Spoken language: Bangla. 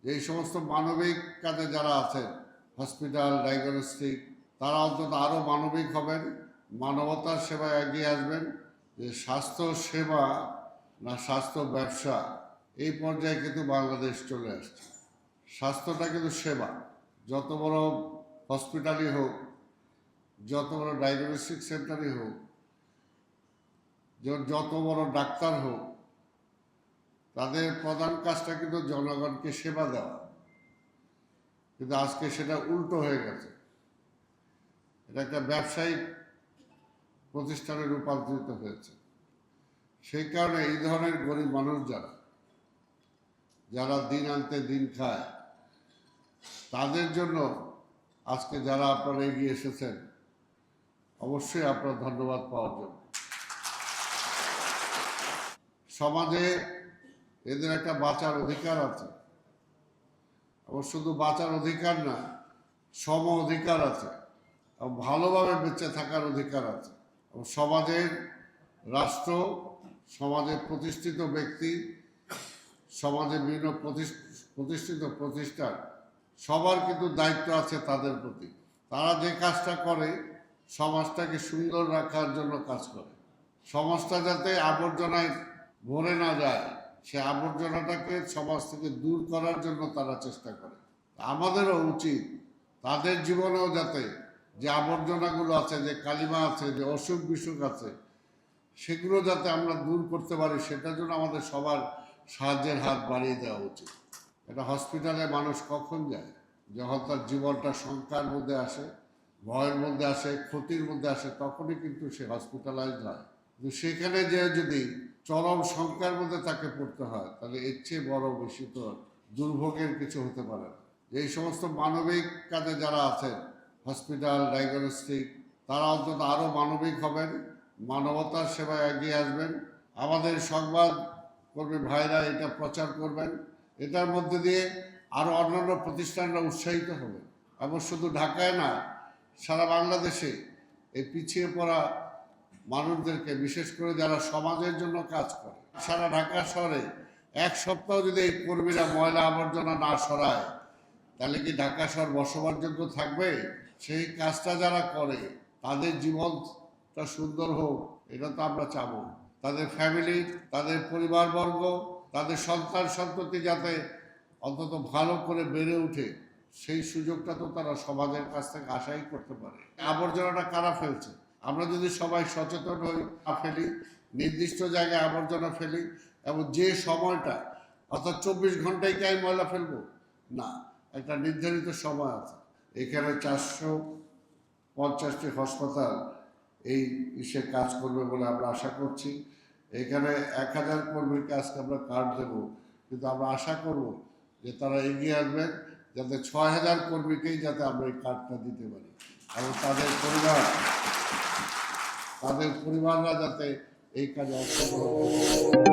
এই সমস্ত মানবিক কাজে যারা আছেন, হসপিটাল, ডায়াগনস্টিক, তারা অন্তত আরও মানবিক হবেন, মানবতার সেবায় এগিয়ে আসবেন। যে স্বাস্থ্য সেবা না স্বাস্থ্য ব্যবসা, এই পর্যায়ে কিন্তু বাংলাদেশ চলে আসছে। স্বাস্থ্যটা কিন্তু সেবা। যত বড় হসপিটালই হোক, যত বড় ডায়াগনস্টিক সেন্টারই হোক, যত বড় ডাক্তার হোক, তাদের প্রধান কাজটা কিন্তু জনগণকে সেবা দেওয়া। কিন্তু আজকে সেটা উল্টো হয়ে গেছে। এটা একটা ব্যবসায়িক প্রতিষ্ঠানে রূপান্তরিত হয়েছে। সেই কারণে এই ধরনের গরিব মানুষ যারা দিন আনতে দিন খায়, তাদের জন্য আজকে যারা আপনারা এগিয়ে এসেছেন, অবশ্যই আপনার ধন্যবাদ পাওয়ার জন্য। সমাজে এদের একটা বাঁচার অধিকার আছে। আবার শুধু বাঁচার অধিকার না, সম অধিকার আছে, ভালোভাবে বেঁচে থাকার অধিকার আছে। সমাজের, রাষ্ট্র, সমাজের প্রতিষ্ঠিত ব্যক্তি, সমাজের বিভিন্ন প্রতিষ্ঠিত প্রতিষ্ঠান, সবার কিন্তু দায়িত্ব আছে তাদের প্রতি। তারা যে কাজটা করে, সমাজটাকে সুন্দর রাখার জন্য কাজ করে। সমাজটা যাতে আবর্জনায় ভরে না যায়, সে আবর্জনাটাকে সমাজ থেকে দূর করার জন্য তারা চেষ্টা করে। আমাদেরও উচিত তাদের জীবনেও যাতে যে আবর্জনাগুলো আছে, যে কালিমা আছে, যে অসুখ বিসুখ আছে, সেগুলো যাতে আমরা দূর করতে পারি, সেটার জন্য আমাদের সবার সাহায্যের হাত বাড়িয়ে দেওয়া উচিত। এটা হসপিটালে মানুষ কখন যায়? যখন তার জীবনটা শঙ্কার মধ্যে আসে, ভয়ের মধ্যে আসে, ক্ষতির মধ্যে আসে, তখনই কিন্তু সে হসপিটালাইজ হয়। কিন্তু সেখানে যে যদি চরম শঙ্কার মধ্যে তাকে পড়তে হয়, তাহলে এর চেয়ে বড় বেশি তো দুর্ভোগের কিছু হতে পারে না। এই সমস্ত মানবিক কাজে যারা আছেন, হসপিটাল, ডায়াগনস্টিক, তারা অন্তত আরও মানবিক হবেন, মানবতার সেবায় এগিয়ে আসবেন। আমাদের সংবাদ কর্মী ভাইরা এটা প্রচার করবেন। এটার মধ্যে দিয়ে আরও অন্যান্য প্রতিষ্ঠানরা উৎসাহিত হবে। এবং শুধু ঢাকায় না, সারা বাংলাদেশে এই পিছিয়ে পড়া মানুষদেরকে, বিশেষ করে যারা সমাজের জন্য কাজ করে, সারা ঢাকা শহরে এক সপ্তাহ যদি এই কর্মীরা ময়লা আবর্জনা না সরায়, তাহলে কি ঢাকা শহর বসবাসযোগ্য থাকবে? সেই কাজটা যারা করে, তাদের জীবনটা সুন্দর হোক, এটা তো আমরা চাবো। তাদের ফ্যামিলি, তাদের পরিবারবর্গ, তাদের সন্তান সন্ততি যাতে অন্তত ভালো করে বেড়ে ওঠে, সেই সুযোগটা তো তারা সমাজের কাছ থেকে আশাই করতে পারে। আবর্জনাটা কারা ফেলছে? আমরা যদি সবাই সচেতন হই, ফেলি, নির্দিষ্ট জায়গায় আবর্জনা ফেলি, এবং যে সময়টা, অর্থাৎ 24 ঘন্টায় কি আমি ময়লা ফেলবো? না, একটা নির্ধারিত সময় আছে। এখানে 450টি হাসপাতাল এই ইসে কাজ করবে বলে আমরা আশা করছি। এখানে 1000 কর্মীকে আজকে আমরা কার্ড দেব, কিন্তু আমরা আশা করব যে তারা এগিয়ে আসবেন, যাতে 6000 কর্মীকেই যাতে আমরা এই কার্ডটা দিতে পারি, এবং তাদের পরিবাররা যাতে এই কাজে অংশগ্রহণ করতে পারে।